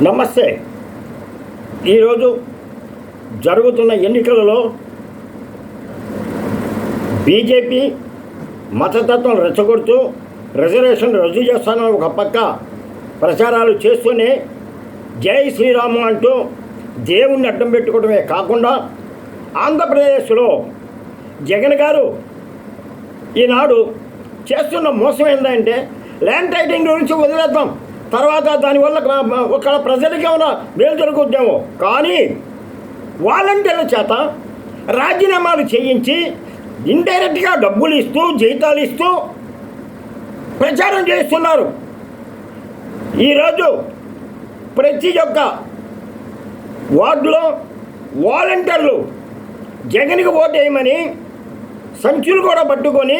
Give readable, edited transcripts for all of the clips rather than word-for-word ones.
నమస్తే. ఈరోజు జరుగుతున్న ఎన్నికలలో బీజేపీ మతతత్వం రెచ్చగొడుతూ రిజర్వేషన్ రద్దు చేస్తానని ఒక పక్క ప్రచారాలు చేస్తూనే జై శ్రీరాము అంటూ దేవుణ్ణి అడ్డం పెట్టుకోవడమే కాకుండా ఆంధ్రప్రదేశ్లో జగన్ గారు ఈనాడు చేస్తున్న మోసం ఏంటంటే ల్యాండ్ టైటింగ్ గురించి వదిలేద్దాం, తర్వాత దానివల్ల ఒక ప్రజలకి ఏమైనా మేలు జరుగుద్దేమో, కానీ వాలంటీర్ల చేత రాజీనామాలు చేయించి ఇండైరెక్ట్గా డబ్బులు ఇస్తూ జీతాలు ఇస్తూ ప్రచారం చేస్తున్నారు. ఈరోజు ప్రతి ఒక్క వార్డులో వాలంటీర్లు జగన్కి ఓటేయమని సంచులు కూడా పట్టుకొని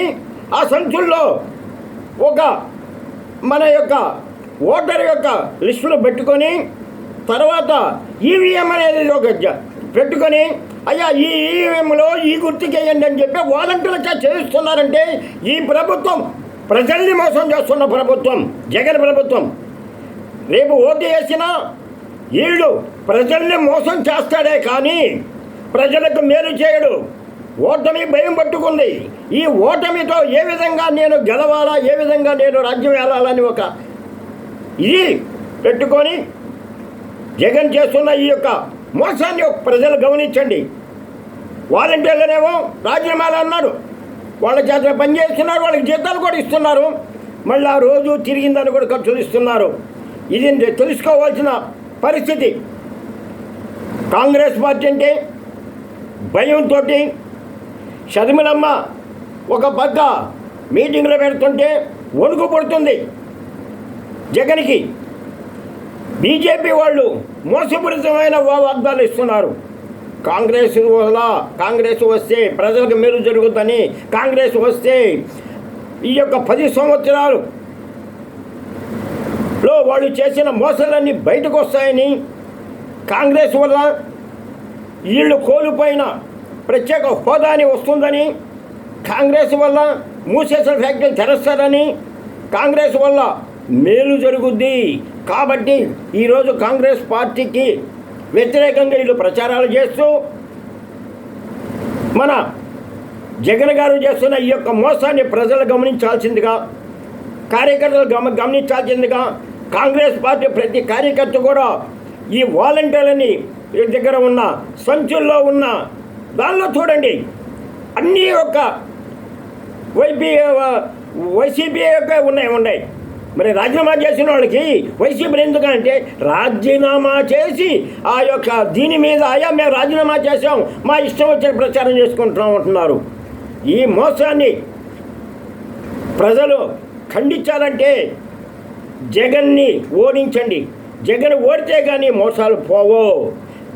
ఆ సంచుల్లో ఒక మన యొక్క ఓటర్ యొక్క లిస్టులో పెట్టుకొని తర్వాత ఈవీఎం అనేది ఒక పెట్టుకొని అయ్యా ఈ ఈవీఎంలో ఈ గుర్తుకేయండి అని చెప్పి వాలంటీర్లకే చేస్తున్నారంటే ఈ ప్రభుత్వం ప్రజల్ని మోసం చేస్తున్న ప్రభుత్వం జగన్ ప్రభుత్వం. రేపు ఓటు వేసినా వీళ్ళు ప్రజల్ని మోసం చేస్తాడే కానీ ప్రజలకు మేలు చేయడు. ఓటమి భయం పట్టుకుంది. ఈ ఓటమితో ఏ విధంగా నేను గెలవాలా, ఏ విధంగా నేను రాజ్యం వెళ్ళాలని ఒక ఇది పెట్టుకొని జగన్ చేస్తున్న ఈ యొక్క మోసాన్ని ప్రజలు గమనించండి. వాలంటీర్లనేమో రాజీనామాలు అన్నాడు, వాళ్ళ చేత పనిచేస్తున్నారు, వాళ్ళకి జీతాలు కూడా ఇస్తున్నారు, మళ్ళీ ఆ రోజు తిరిగిందని కూడా ఖర్చులు ఇస్తున్నారు. ఇది తెలుసుకోవాల్సిన పరిస్థితి. కాంగ్రెస్ పార్టీ అంటే భయంతో షర్మిలమ్మ ఒక పక్క మీటింగ్లో పెడుతుంటే వణుకు పడుతుంది జగన్కి. బీజేపీ వాళ్ళు మోసపూరితమైన వాగ్దానాలు ఇస్తున్నారు. కాంగ్రెస్ వస్తే ప్రజలకు మేలు జరుగుతుందని, కాంగ్రెస్ వస్తే ఈ యొక్క 10 సంవత్సరాలు వాళ్ళు చేసిన మోసాలన్నీ బయటకు వస్తాయని, కాంగ్రెస్ వల్ల వీళ్ళు కోల్పోయిన ప్రత్యేక హోదాని వస్తుందని, కాంగ్రెస్ వల్ల మూసేసిన ఫ్యాక్టరీలు తెరుస్తారని, కాంగ్రెస్ వల్ల మేలు జరుగుద్ది. కాబట్టి ఈరోజు కాంగ్రెస్ పార్టీకి వ్యతిరేకంగా వీళ్ళు ప్రచారాలు చేస్తూ మన జగన్ గారు చేస్తున్న ఈ యొక్క మోసాన్ని ప్రజలు గమనించాల్సిందిగా, కార్యకర్తలు గమనించాల్సిందిగా, కాంగ్రెస్ పార్టీ ప్రతి కార్యకర్త కూడా ఈ వాలంటీర్లని దగ్గర ఉన్న సంచుల్లో ఉన్న దానిలో చూడండి, అన్నీ ఒక వైసీపీ యొక్క ఉన్నాయి. మరి రాజీనామా చేసిన వాళ్ళకి వైసీపీ ఎందుకంటే రాజీనామా చేసి ఆ యొక్క దీని మీద అయ్యా మేము రాజీనామా చేసాం, మా ఇష్టం వచ్చిన ప్రచారం చేసుకుంటున్నాం అంటున్నారు. ఈ మోసాన్ని ప్రజలు ఖండించాలంటే జగన్ని ఓడించండి. జగన్ ఓడితే కానీ మోసాలు పోవో.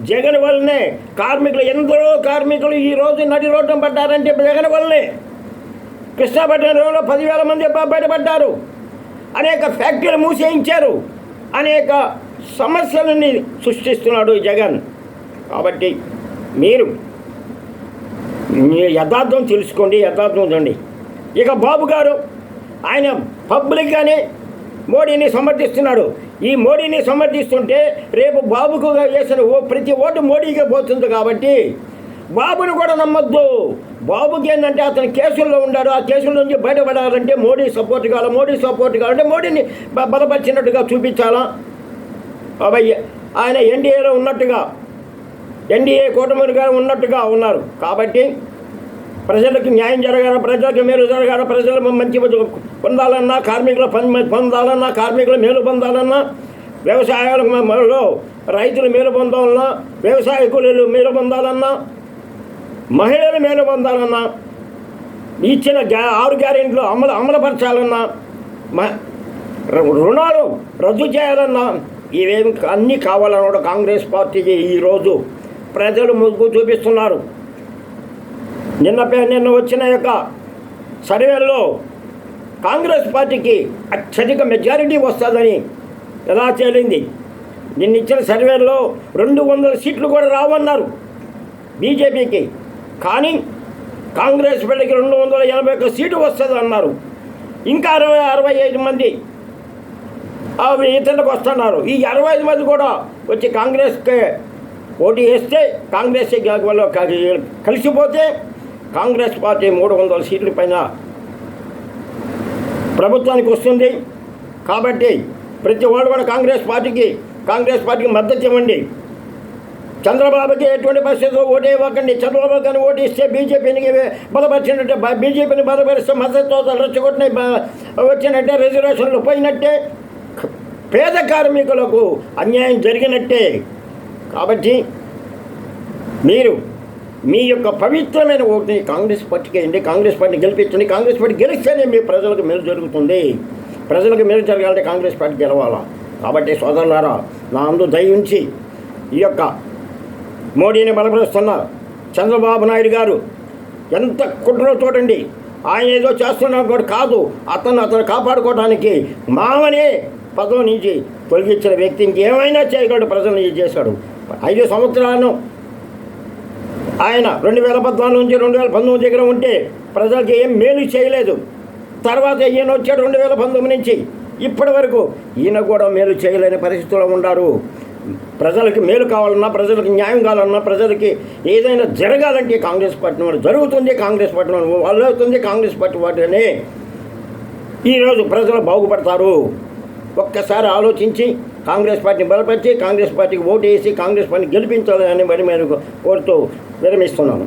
జగన్ వల్లనే ఎందరో కార్మికులు ఈరోజు నడి రోడ్డు పడ్డారంటే జగన్ వల్లనే. కృష్ణాపట్నంలో 10,000 మంది బయటపడ్డారు. అనేక ఫ్యాక్టరీలు మూసేయించారు. అనేక సమస్యలని సృష్టిస్తున్నాడు జగన్. కాబట్టి మీరు యథార్థం తెలుసుకోండి, యథార్థం చూడండి. ఇక బాబు గారు ఆయన పబ్లిక్గానే మోడీని సమర్థిస్తున్నాడు. ఈ మోడీని సమర్థిస్తుంటే రేపు బాబుకు వేసిన ప్రతి ఓటు మోడీకే పోతుంది. కాబట్టి బాబుని కూడా నమ్మొద్దు. బాబుకి ఏంటంటే అతను కేసుల్లో ఉన్నాడు, ఆ కేసుల నుంచి బయటపడాలంటే మోడీ సపోర్ట్ కావాలంటే మోడీని బలపరిచినట్టుగా చూపించాలా. ఆయన ఎన్డీఏలో ఉన్నట్టుగా, ఎన్డీఏ కూటమిగా ఉన్నట్టుగా ఉన్నారు. కాబట్టి ప్రజలకు న్యాయం జరగాలి, ప్రజలకు మేలు జరగాలి, ప్రజలు మంచి పొందాలన్నా, కార్మికులు పొందాలన్నా, కార్మికులు మేలు పొందాలన్నా, వ్యవసాయాలలో రైతులు మేలు పొందాలన్నా, వ్యవసాయ కూలీలు మేలు పొందాలన్నా, మహిళలు మేలు పొందాలన్నా, ఇచ్చిన 6 గ్యారెంటీలు అమలుపరచాలన్నా, రుణాలు రద్దు చేయాలన్నా, ఇవేమి అన్నీ కావాలన్న కాంగ్రెస్ పార్టీకి ఈరోజు ప్రజలు మొగ్గు చూపిస్తున్నారు. నిన్న వచ్చిన యొక్క సర్వేల్లో కాంగ్రెస్ పార్టీకి అత్యధిక మెజారిటీ వస్తుందని ఎలా తేలింది. నిన్న ఇచ్చిన సర్వేల్లో 200 సీట్లు కూడా రావన్నారు బీజేపీకి. కానీ కాంగ్రెస్ పార్టీకి 281 సీటు వస్తుంది అన్నారు. ఇంకా 65 మంది అవి ఇతరులకు వస్తున్నారు. ఈ 65 మంది కూడా వచ్చి కాంగ్రెస్కి ఓటు వేస్తే కాంగ్రెస్ వాళ్ళు కలిసిపోతే కాంగ్రెస్ పార్టీ 300 సీట్ల పైన ప్రభుత్వానికి వస్తుంది. కాబట్టి ప్రతి వాళ్ళు కూడా కాంగ్రెస్ పార్టీకి మద్దతు ఇవ్వండి. చంద్రబాబుకి ఎటువంటి పరిస్థితుల్లో ఓటు ఇవ్వకండి. చంద్రబాబు కానీ ఓటు ఇస్తే బీజేపీని బలపరిచినట్టే, బీజేపీని బలపరిస్తే మద్దతు రెచ్చగొట్టిన వచ్చినట్టే, రిజర్వేషన్లు పోయినట్టే, పేద కార్మికులకు అన్యాయం జరిగినట్టే. కాబట్టి మీరు మీ యొక్క పవిత్రమైన ఓటుని కాంగ్రెస్ పార్టీకి వేయండి, కాంగ్రెస్ పార్టీని గెలిపించండి. కాంగ్రెస్ పార్టీ గెలిస్తేనే మీ ప్రజలకు మేలు జరుగుతుంది. ప్రజలకు మేలు జరగాలంటే కాంగ్రెస్ పార్టీ గెలవాలా. కాబట్టి సోదరులారా, నా అందు దయించి ఈ యొక్క మోడీని బలపరుస్తున్న చంద్రబాబు నాయుడు గారు ఎంత కుట్రలో చూడండి. ఆయన ఏదో చేస్తున్నాడు కూడా కాదు, అతను కాపాడుకోవడానికి మామనే పదవి నుంచి తొలగించిన వ్యక్తి ఇంకేమైనా చేయగలడు. ప్రజలను ఇది చేశాడు. 5 సంవత్సరాలను ఆయన 2014 నుంచి 2019 దగ్గర ఉంటే ప్రజలకి ఏం మేలు చేయలేదు. తర్వాత ఈయన వచ్చాడు 2019 నుంచి ఇప్పటి వరకు ఈయన కూడా మేలు చేయలేని పరిస్థితుల్లో ఉన్నారు. ప్రజలకి మేలు కావాలన్నా, ప్రజలకు న్యాయం కావాలన్నా, ప్రజలకి ఏదైనా జరగాలంటే కాంగ్రెస్ పార్టీ వాళ్ళు జరుగుతుంది. కాంగ్రెస్ పార్టీ వాళ్ళు అవుతుంది. కాంగ్రెస్ పార్టీ వాటినే ఈరోజు ప్రజలు బాగుపడతారు. ఒక్కసారి ఆలోచించి కాంగ్రెస్ పార్టీని బలపరిచి కాంగ్రెస్ పార్టీకి ఓటు వేసి కాంగ్రెస్ పార్టీని గెలిపించాలని మరి కోరుతూ విరమిస్తున్నాను.